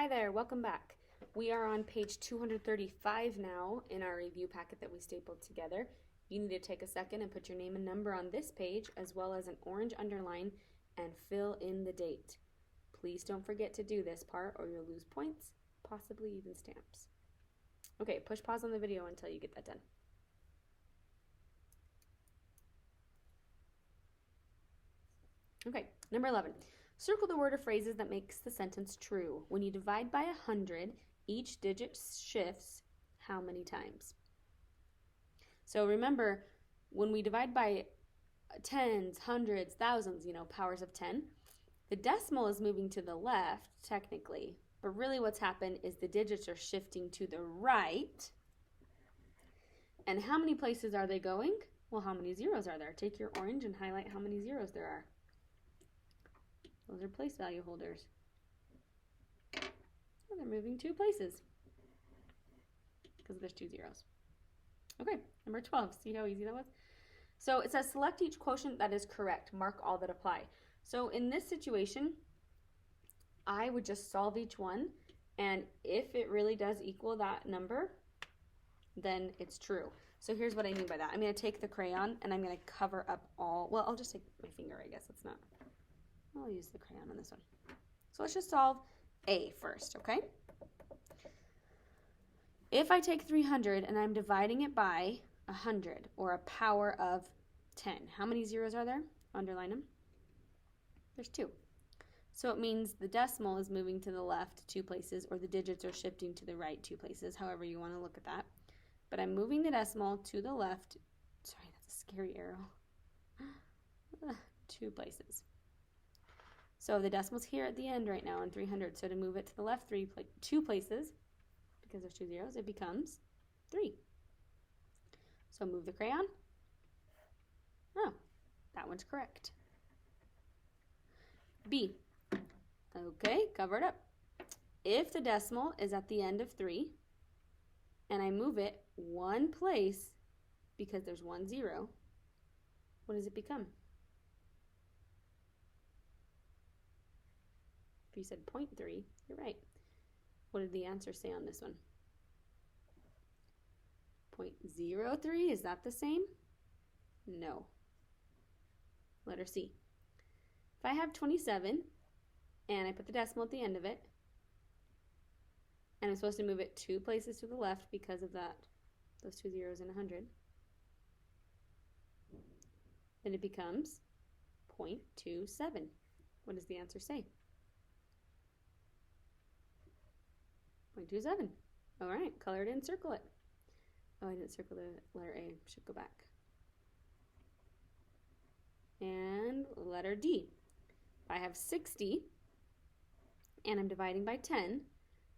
Hi there, welcome back. We are on page 235 now in our review packet that we stapled together. You need to take a second and put your name and number on this page as well as an orange underline and fill in the date. Please don't forget to do this part or you'll lose points, possibly even stamps. Okay, push pause on the video until you get that done. Okay, number 11. Circle the word or phrases that makes the sentence true. When you divide by 100, each digit shifts how many times? So remember, when we divide by tens, hundreds, thousands, powers of 10, the decimal is moving to the left, technically. But really what's happened is the digits are shifting to the right. And how many places are they going? Well, how many zeros are there? Take your orange and highlight how many zeros there are. Those are place value holders. Oh, they're moving 2 places because there's 2 zeros. Okay, number 12. See how easy that was? So it says select each quotient that is correct. Mark all that apply. So in this situation, I would just solve each one, and if it really does equal that number, then it's true. So here's what I mean by that. I'm going to take the crayon and I'm going to cover up all, well, I'll just take my finger, I guess. It's not. I'll use the crayon on this one. So let's just solve A first, okay? If I take 300 and I'm dividing it by 100, or a power of 10, how many zeros are there? Underline them. There's 2. So it means the decimal is moving to the left 2 places, or the digits are shifting to the right 2 places, however you want to look at that. But I'm moving the decimal to the left. Sorry, that's a scary arrow. 2 places. So the decimal's here at the end right now in 300. So to move it to the left 2 places, because there's 2 zeros, it becomes 3. So move the crayon. Oh, that one's correct. B. Okay, cover it up. If the decimal is at the end of 3, and I move it 1 place, because there's 1 zero, what does it become? If you said 0.3, you're right. What did the answer say on this one? 0.03, is that the same? No. Letter C. If I have 27 and I put the decimal at the end of it, and I'm supposed to move it 2 places to the left because of those 2 zeros in 100, then it becomes 0.27. What does the answer say? 0.27. All right, color it in, circle it. Oh, I didn't circle the letter A. Should go back. And letter D. If I have 60 and I'm dividing by 10,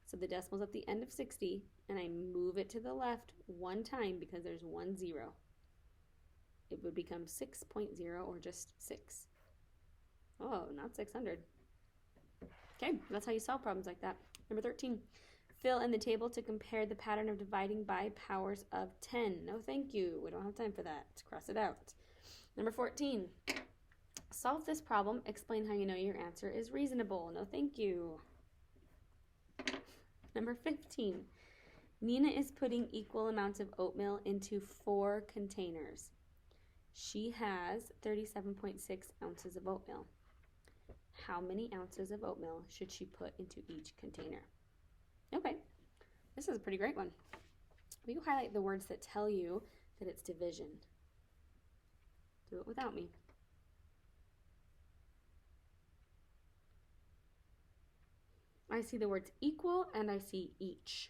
so the decimal's at the end of 60, and I move it to the left 1 time because there's 1 zero, it would become 6.0, or just 6. Oh, not 600. Okay, that's how you solve problems like that. Number 13. Fill in the table to compare the pattern of dividing by powers of 10. No, thank you. We don't have time for that. Cross it out. Number 14. Solve this problem. Explain how you know your answer is reasonable. No, thank you. Number 15. Nina is putting equal amounts of oatmeal into 4 containers. She has 37.6 ounces of oatmeal. How many ounces of oatmeal should she put into each container? Okay, this is a pretty great one. Will you highlight the words that tell you that it's division? Do it without me. I see the words equal and I see each.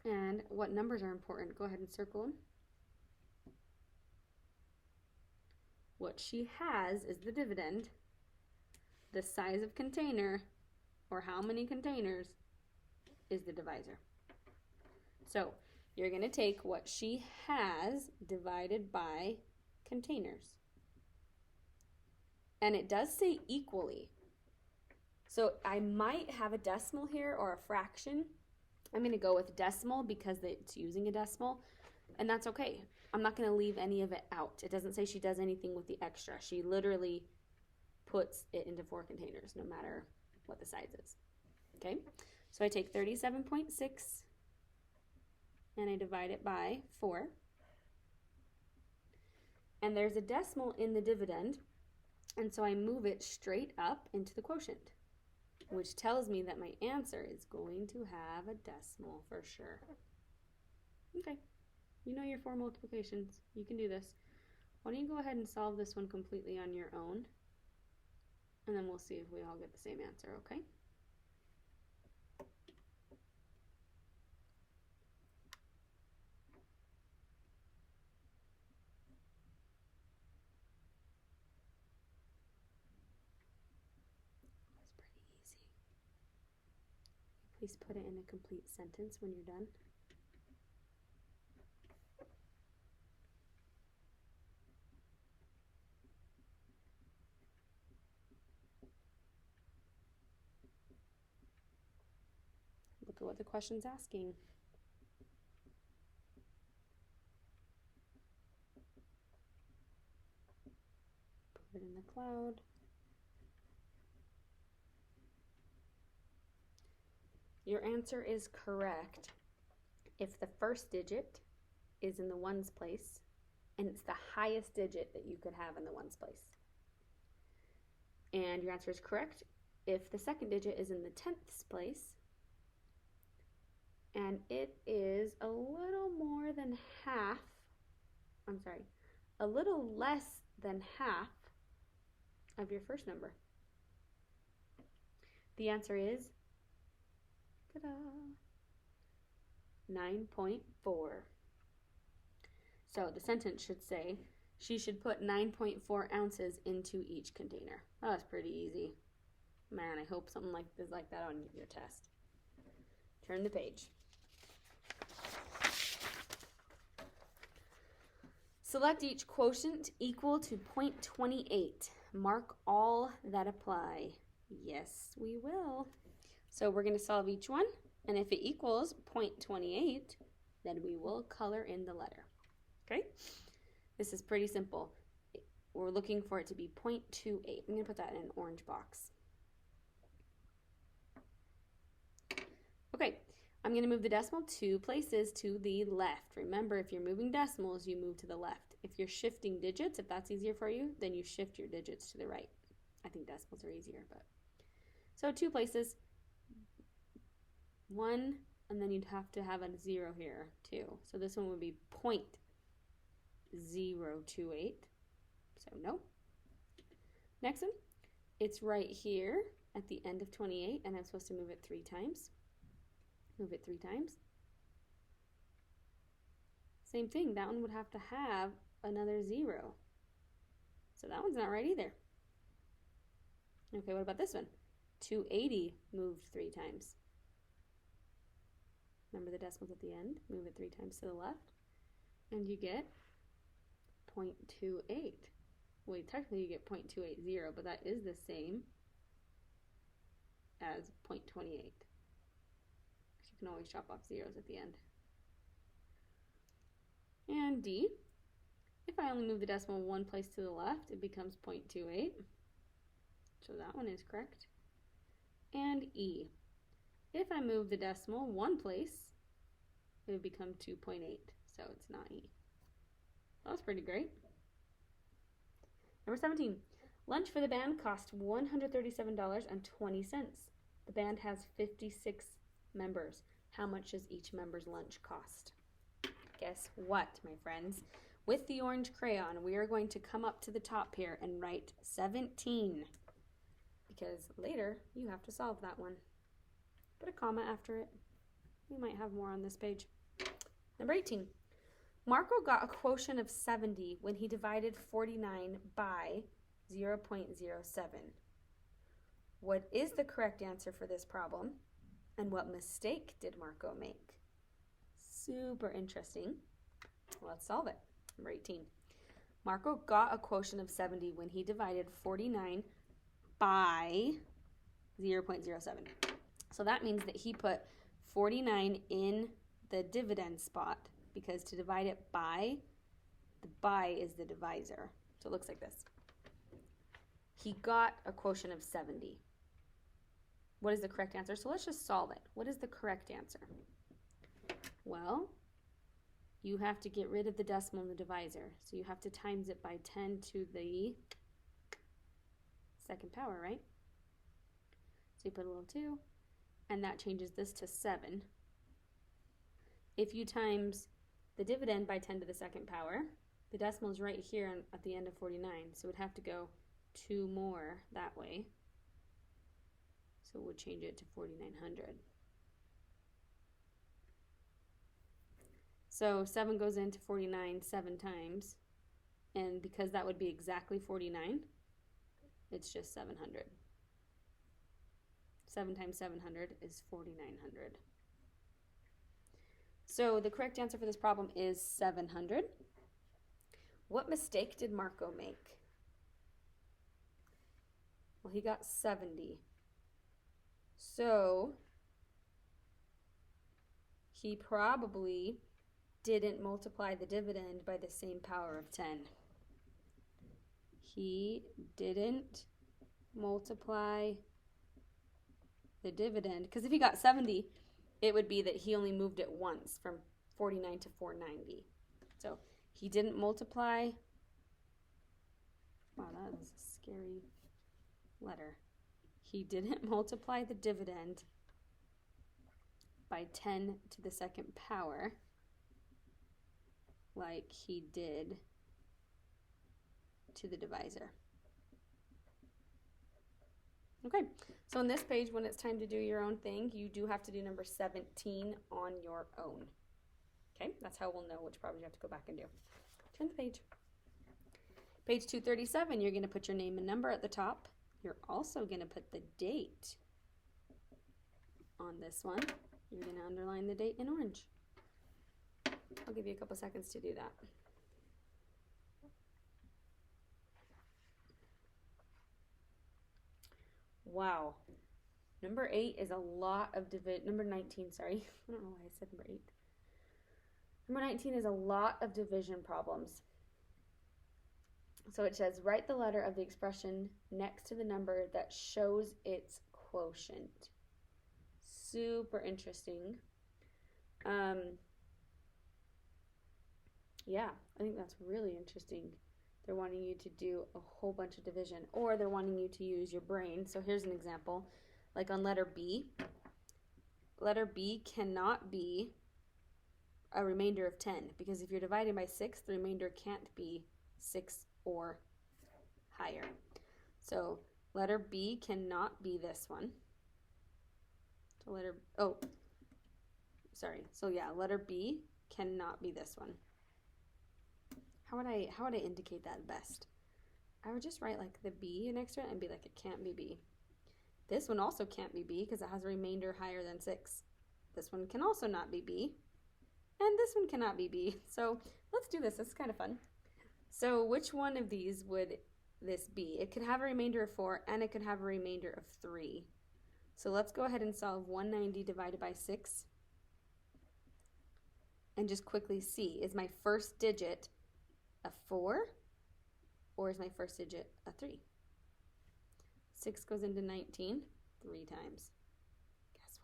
And what numbers are important? Go ahead and circle them. What she has is the dividend. The size of container, or how many containers, is the divisor. So you're going to take what she has divided by containers. And it does say equally. So I might have a decimal here or a fraction. I'm going to go with decimal because it's using a decimal, and that's okay. I'm not going to leave any of it out. It doesn't say she does anything with the extra. She literally puts it into 4 containers, no matter what the size is. Okay, so I take 37.6 and I divide it by 4. And there's a decimal in the dividend, and so I move it straight up into the quotient, which tells me that my answer is going to have a decimal for sure. Okay, you know your 4 multiplications. You can do this. Why don't you go ahead and solve this one completely on your own, and then we'll see if we all get the same answer, okay? Please put it in a complete sentence when you're done. Look at what the question's asking. Put it in the cloud. Your answer is correct if the first digit is in the ones place and it's the highest digit that you could have in the ones place. And your answer is correct if the second digit is in the tenths place and it is a little more than half, a little less than half of your first number. The answer is 9.4. So the sentence should say, she should put 9.4 ounces into each container. Oh, that's pretty easy. Man, I hope something like that on your test. Turn the page. Select each quotient equal to 0.28. Mark all that apply. Yes, we will. So we're going to solve each one, and if it equals 0.28, then we will color in the letter. Okay? This is pretty simple. We're looking for it to be 0.28. I'm going to put that in an orange box. Okay, I'm going to move the decimal 2 places to the left. Remember, if you're moving decimals, you move to the left. If you're shifting digits, if that's easier for you, then you shift your digits to the right. I think decimals are easier, but. So 2 places. 1, and then you'd have to have a 0 here too. So this one would be 0.028. So no. Next one, it's right here at the end of 28, and I'm supposed to move it 3 times. Move it 3 times. Same thing, that one would have to have another 0. So that one's not right either. Okay, what about this one? 280 moved 3 times. Remember the decimals at the end, move it 3 times to the left, and you get 0.28. Well, technically you get 0.280, but that is the same as 0.28. You can always chop off zeros at the end. And D, if I only move the decimal 1 place to the left, it becomes 0.28. So that one is correct. And E, if I move the decimal 1 place, it would become 2.8, so it's not E. That was pretty great. Number 17, lunch for the band cost $137.20. The band has 56 members. How much does each member's lunch cost? Guess what, my friends? With the orange crayon, we are going to come up to the top here and write 17, because later you have to solve that one. Put a comma after it. We might have more on this page. Number 18. Marco got a quotient of 70 when he divided 49 by 0.07. What is the correct answer for this problem? And what mistake did Marco make? Super interesting. Let's solve it. Number 18. Marco got a quotient of 70 when he divided 49 by 0.07. So that means that he put 49 in the dividend spot, because to divide it by, the by is the divisor. So it looks like this. he got a quotient of 70. What is the correct answer? So let's just solve it. What is the correct answer? Well, you have to get rid of the decimal in the divisor. So you have to times it by 10 to the second power, right? So you put a little 2, and that changes this to 7. If you times the dividend by 10 to the second power, the decimal is right here at the end of 49, so it would have to go 2 more that way. So it would change it to 4,900. So 7 goes into 49 7 times, and because that would be exactly 49, it's just 700. 7 times 700 is 4,900. So the correct answer for this problem is 700. What mistake did Marco make? Well, he got 70. So he probably didn't multiply the dividend by the same power of 10. He didn't multiply the dividend, because if he got 70, it would be that he only moved it once from 49 to 490. So he didn't multiply. Wow, that was a scary letter. He didn't multiply the dividend by 10 to the second power like he did to the divisor. Okay, so on this page, when it's time to do your own thing, you do have to do number 17 on your own. Okay, that's how we'll know which problem you have to go back and do. Turn the page. Page 237, you're going to put your name and number at the top. You're also going to put the date on this one. You're going to underline the date in orange. I'll give you a couple seconds to do that. Wow. Number 8 is a lot of number 19, sorry. I don't know why I said number 8. Number 19 is a lot of division problems. So it says, write the letter of the expression next to the number that shows its quotient. Super interesting. Yeah, I think that's really interesting. They're wanting you to do a whole bunch of division, or they're wanting you to use your brain. So here's an example. Like on letter B cannot be a remainder of 10, because if you're dividing by 6, the remainder can't be 6 or higher. So letter B cannot be this one. So letter B cannot be this one. How would I indicate that best? I would just write like the B next to it and be like, it can't be B. This one also can't be B because it has a remainder higher than 6. This one can also not be B. And this one cannot be B. So let's do this. This is kind of fun. So which one of these would this be? It could have a remainder of 4 and it could have a remainder of 3. So let's go ahead and solve 190 divided by 6. And just quickly see, is my first digit a 4 or is my first digit a 3? 6 goes into 19 3 times. Guess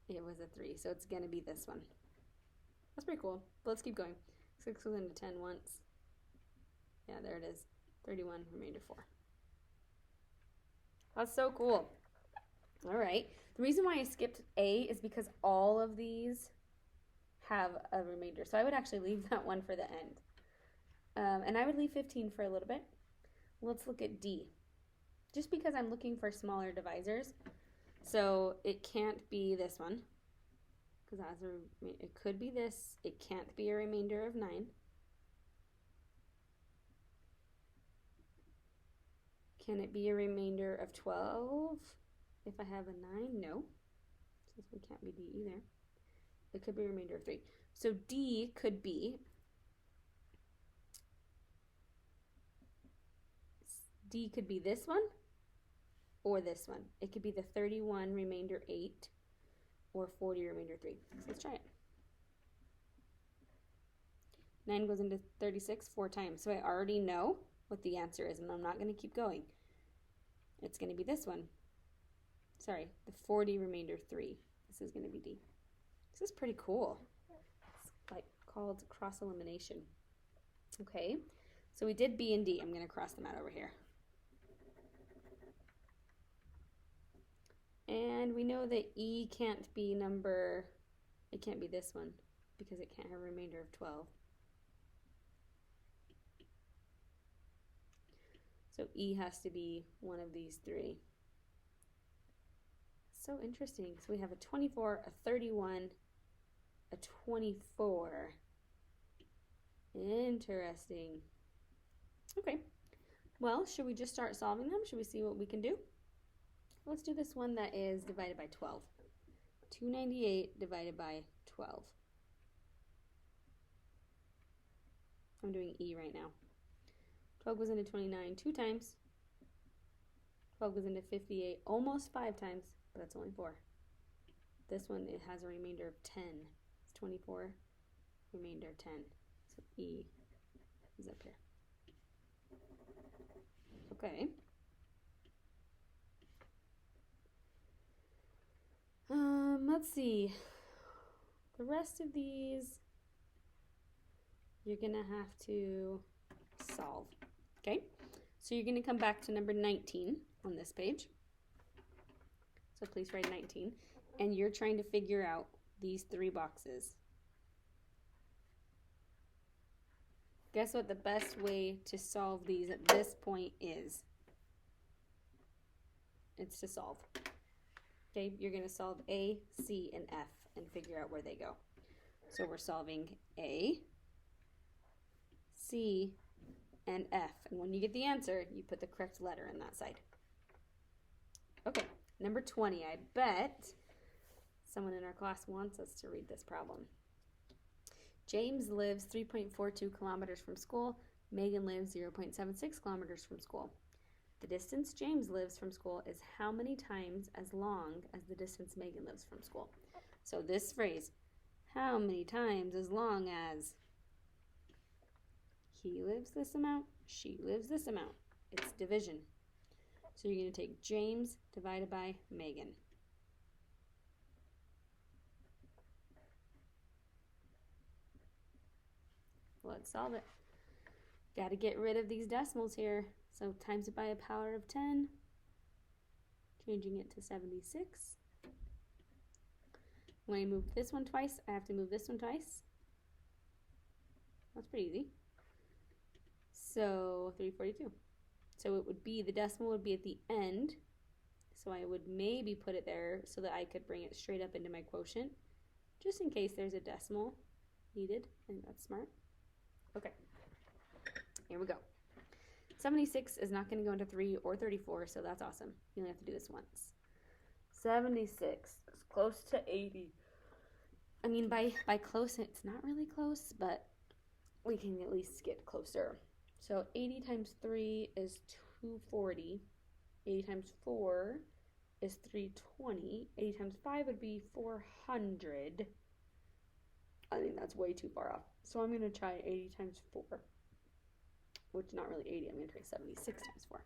what? It was a 3, so it's going to be this one. That's pretty cool. But let's keep going. 6 goes into 10 once. Yeah, there it is. 31, remainder 4. That's so cool. All right. The reason why I skipped A is because all of these have a remainder. So I would actually leave that one for the end. And I would leave 15 for a little bit. Let's look at D. Just because I'm looking for smaller divisors. So it can't be this one. Because it could be this. It can't be a remainder of 9. Can it be a remainder of 12 if I have a 9? No. So this one can't be D either. It could be a remainder of 3. So D could be this one or this one. It could be the 31 remainder 8 or 40 remainder 3. So let's try it. 9 goes into 36 4 times. So I already know what the answer is, and I'm not going to keep going. It's going to be this one. Sorry, the 40 remainder 3. This is going to be D. This is pretty cool. It's like called cross elimination. Okay, so we did B and D. I'm going to cross them out over here. And we know that E can't be number, it can't be this one because it can't have a remainder of 12. So E has to be one of these 3. So interesting. So we have a 24, a 31, a 24. Interesting. Okay. Well, should we just start solving them? Should we see what we can do? Let's do this one that is divided by 12. 298 divided by 12. I'm doing E right now. 12 goes into 29 2 times. 12 goes into 58 almost 5 times, but that's only 4. This one, it has a remainder of 10. It's 24, remainder of 10. So E is up here. Okay. Let's see. The rest of these, you're going to have to solve. Okay? So you're going to come back to number 19 on this page. So please write 19. And you're trying to figure out these 3 boxes. Guess what the best way to solve these at this point is? It's to solve. Okay, you're going to solve A, C, and F and figure out where they go. So we're solving A, C, and F. And when you get the answer, you put the correct letter in that side. Okay, number 20. I bet someone in our class wants us to read this problem. James lives 3.42 kilometers from school. Megan lives 0.76 kilometers from school. The distance James lives from school is how many times as long as the distance Megan lives from school? So this phrase, how many times as long as he lives this amount, she lives this amount. It's division. So you're going to take James divided by Megan. Let's solve it. Got to get rid of these decimals here. So times it by a power of 10, changing it to 76. When I move this one twice, I have to move this one twice. That's pretty easy. So 342. So it would be, the decimal would be at the end. So I would maybe put it there so that I could bring it straight up into my quotient, just in case there's a decimal needed. I think that's smart. Okay, here we go. 76 is not going to go into 3 or 34, so that's awesome. You only have to do this once. 76 is close to 80. I mean, by close, it's not really close, but we can at least get closer. So 80 times 3 is 240. 80 times 4 is 320. 80 times 5 would be 400. I think that's way too far off. So I'm going to try 80 times 4. Which not really 80, I'm going to try 76 times 4.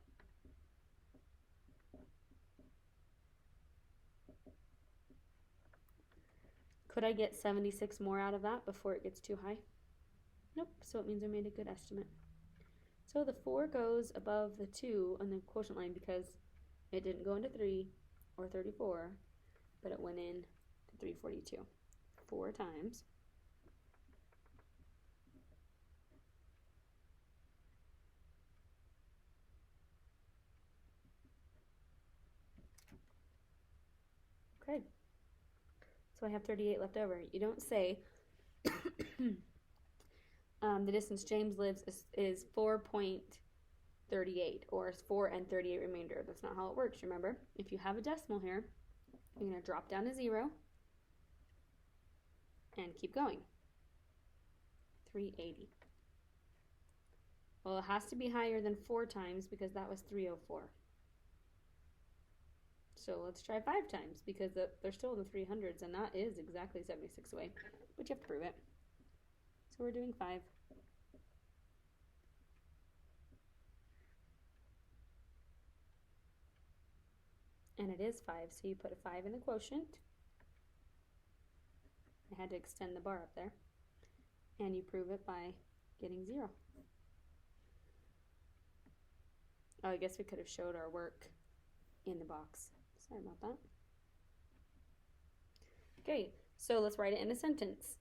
Could I get 76 more out of that before it gets too high? Nope, so it means I made a good estimate. So the 4 goes above the 2 on the quotient line because it didn't go into 3 or 34, but it went in to 342. 4 times. Okay, so I have 38 left over. You don't say the distance James lives is 4.38 or 4 and 38 remainder. That's not how it works, remember? If you have a decimal here, you're going to drop down to 0 and keep going. 380. Well, it has to be higher than 4 times because that was 304. So let's try 5 times because they're still in the 300s, and that is exactly 76 away, but you have to prove it. So we're doing 5. And it is 5, so you put a 5 in the quotient. I had to extend the bar up there. And you prove it by getting 0. Oh, I guess we could have showed our work in the box. Sorry about that. Okay, so let's write it in a sentence.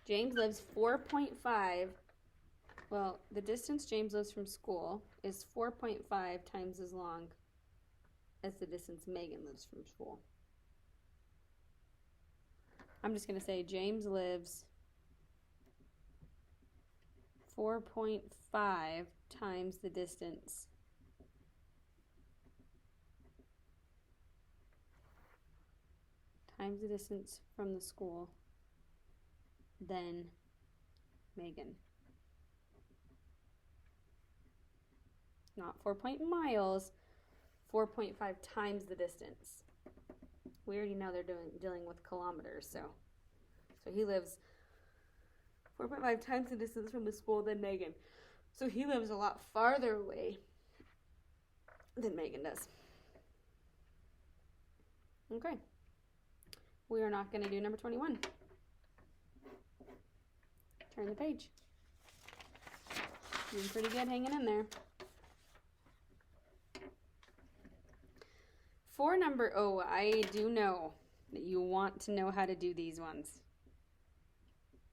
James lives 4.5. Well, the distance James lives from school is 4.5 times as long as the distance Megan lives from school. I'm just going to say James lives 4.5 times the distance from the school than Megan. Not 4 miles, 4.5 times the distance. We already know they're dealing with kilometers, so he lives 4.5 times the distance from the school than Megan. So he lives a lot farther away than Megan does. Okay. We are not going to do number 21. Turn the page. Doing pretty good hanging in there. For number, oh, I do know that you want to know how to do these ones.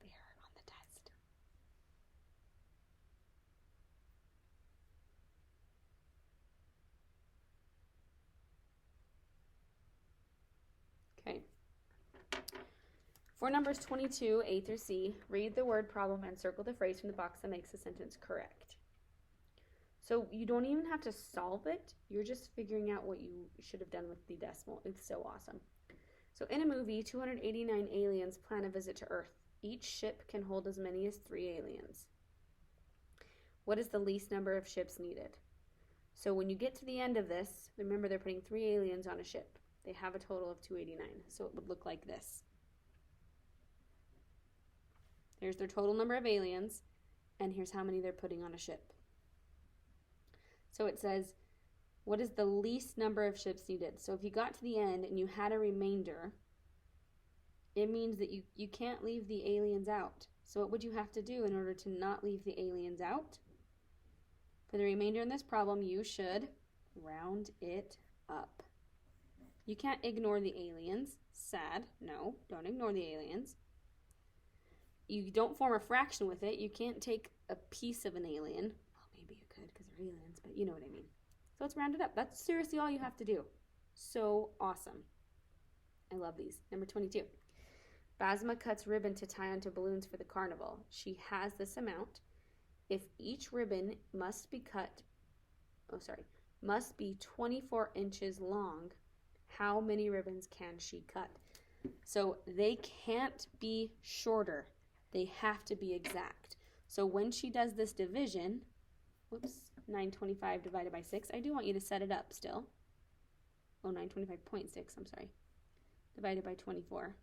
They are on the test. Okay. For numbers 22, A through C, read the word problem and circle the phrase from the box that makes the sentence correct. So you don't even have to solve it. You're just figuring out what you should have done with the decimal. It's so awesome. So in a movie, 289 aliens plan a visit to Earth. Each ship can hold as many as 3 aliens. What is the least number of ships needed? So when you get to the end of this, remember they're putting 3 aliens on a ship. They have a total of 289. So it would look like this. Here's their total number of aliens, and here's how many they're putting on a ship. So it says, what is the least number of ships needed? So if you got to the end and you had a remainder, it means that you can't leave the aliens out. So what would you have to do in order to not leave the aliens out? For the remainder in this problem, you should round it up. You can't ignore the aliens. Sad. No, don't ignore the aliens. You don't form a fraction with it. You can't take a piece of an alien. Well, maybe you could because they're aliens, but you know what I mean. So it's rounded up. That's seriously all you have to do. So awesome. I love these. Number 22. Basma cuts ribbon to tie onto balloons for the carnival. She has this amount. If each ribbon must be 24 inches long, how many ribbons can she cut? So they can't be shorter. They have to be exact. So when she does this division, 925 divided by 6. I do want you to set it up still. Oh, 925.6, I'm sorry. Divided by 24.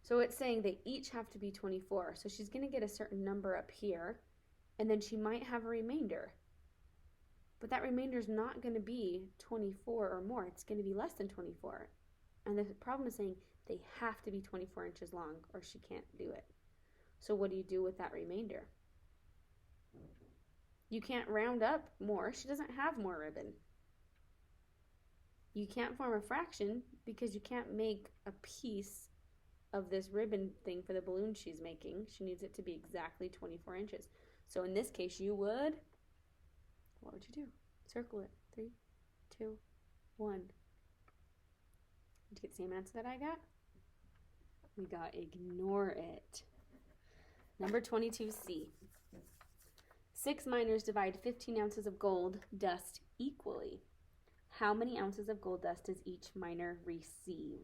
So it's saying they each have to be 24. So she's going to get a certain number up here, and then she might have a remainder. But that remainder is not going to be 24 or more. It's going to be less than 24. And the problem is saying they have to be 24 inches long or she can't do it. So what do you do with that remainder? You can't round up more. She doesn't have more ribbon. You can't form a fraction because you can't make a piece of this ribbon thing for the balloon she's making. She needs it to be exactly 24 inches. So in this case, what would you do? Circle it. 3, 2, 1. Did you get the same answer that I got? We got ignore it. Number 22C. 6 miners divide 15 ounces of gold dust equally. How many ounces of gold dust does each miner receive?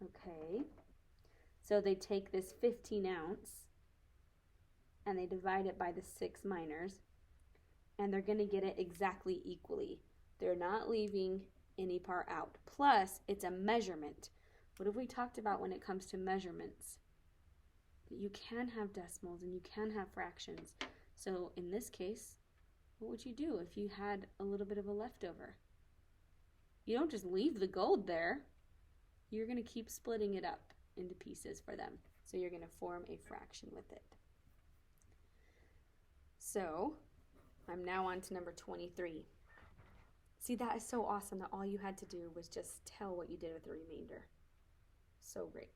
Okay. So they take this 15 ounce and they divide it by the 6 miners, and they're going to get it exactly equally. They're not leaving any part out. Plus, it's a measurement. What have we talked about when it comes to measurements? That you can have decimals and you can have fractions. So in this case, what would you do if you had a little bit of a leftover? You don't just leave the gold there. You're going to keep splitting it up into pieces for them. So you're going to form a fraction with it. So I'm now on to number 23. See, that is so awesome that all you had to do was just tell what you did with the remainder. So great.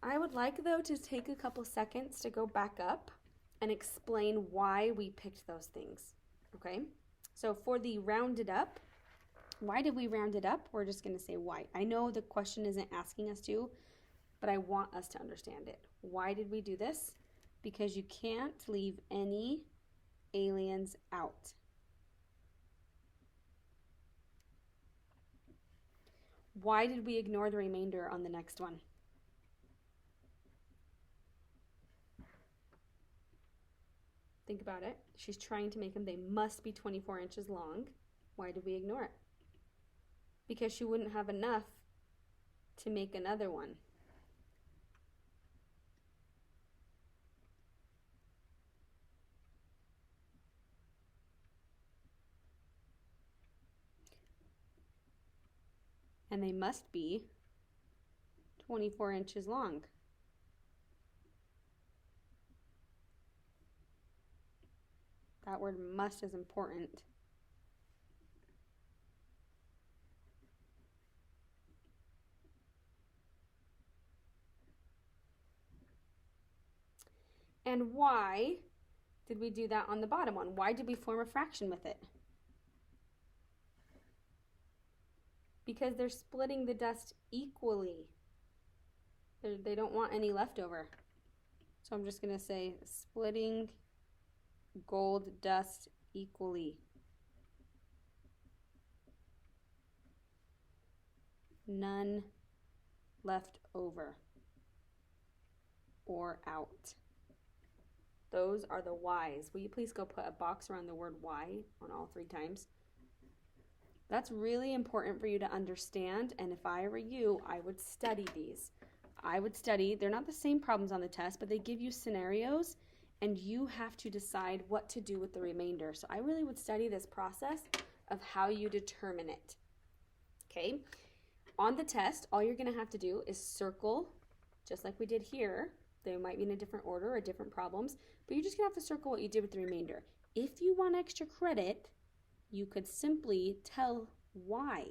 I would like, though, to take a couple seconds to go back up and explain why we picked those things, okay? So for the rounded up, why did we round it up? We're just going to say why. I know the question isn't asking us to, but I want us to understand it. Why did we do this? Because you can't leave any aliens out. Why did we ignore the remainder on the next one? Think about it. She's trying to make them, they must be 24 inches long. Why did we ignore it? Because she wouldn't have enough to make another one. And they must be 24 inches long. That word must is important. And why did we do that on the bottom one? Why did we form a fraction with it? Because they're splitting the dust equally. They don't want any leftover. So I'm just going to say splitting gold dust equally. None left over or out. Those are the whys. Will you please go put a box around the word why on all 3 times? That's really important for you to understand, and if I were you, I would study these. I would study, they're not the same problems on the test, but they give you scenarios, and you have to decide what to do with the remainder. So I really would study this process of how you determine it. Okay? On the test, all you're going to have to do is circle, just like we did here. They might be in a different order or different problems, but you're just going to have to circle what you did with the remainder. If you want extra credit, you could simply tell why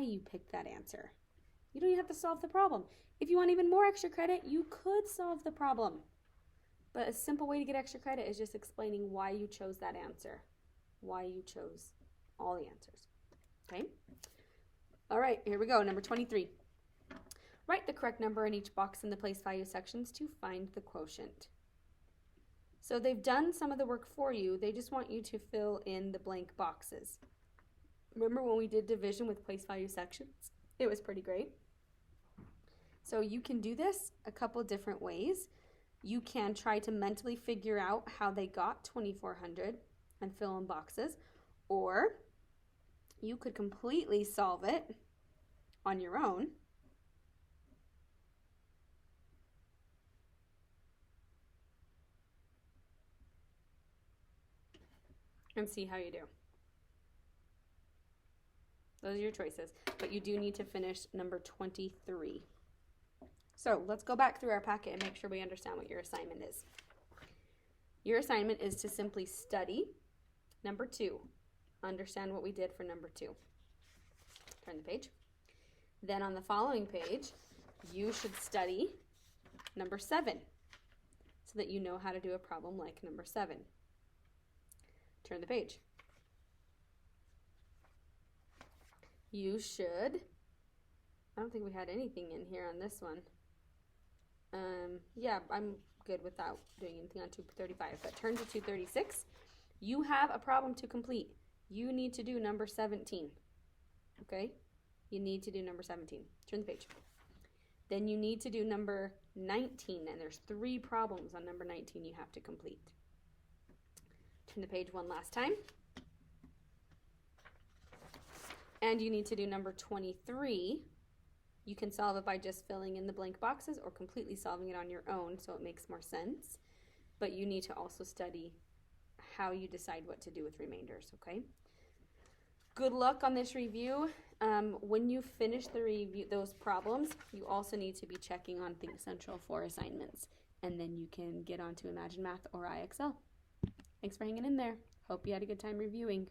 you picked that answer. You don't even have to solve the problem. If you want even more extra credit, you could solve the problem. But a simple way to get extra credit is just explaining why you chose that answer, why you chose all the answers. Okay? All right, here we go. Number 23. Write the correct number in each box in the place value sections to find the quotient. So they've done some of the work for you. They just want you to fill in the blank boxes. Remember when we did division with place value sections? It was pretty great. So you can do this a couple different ways. You can try to mentally figure out how they got 2,400 and fill in boxes, or you could completely solve it on your own. And see how you do. Those are your choices, but you do need to finish number 23. So let's go back through our packet and make sure we understand what your assignment is. Your assignment is to simply study number 2. Understand what we did for number 2. Turn the page. Then on the following page, you should study number 7 so that you know how to do a problem like number 7. Turn the page. You should, I don't think we had anything in here on this one. Yeah, I'm good without doing anything on 235, but turn to 236. You have a problem to complete. You need to do number 17, okay? You need to do number 17. Turn the page. Then you need to do number 19, and there's 3 problems on number 19 you have to complete. Turn the page one last time. And you need to do number 23 You can solve it by just filling in the blank boxes or completely solving it on your own so it makes more sense. But you need to also study how you decide what to do with remainders, okay? Good luck on this review. When you finish the review, those problems, you also need to be checking on Think Central for assignments. And then you can get on to Imagine Math or IXL. Thanks for hanging in there. Hope you had a good time reviewing.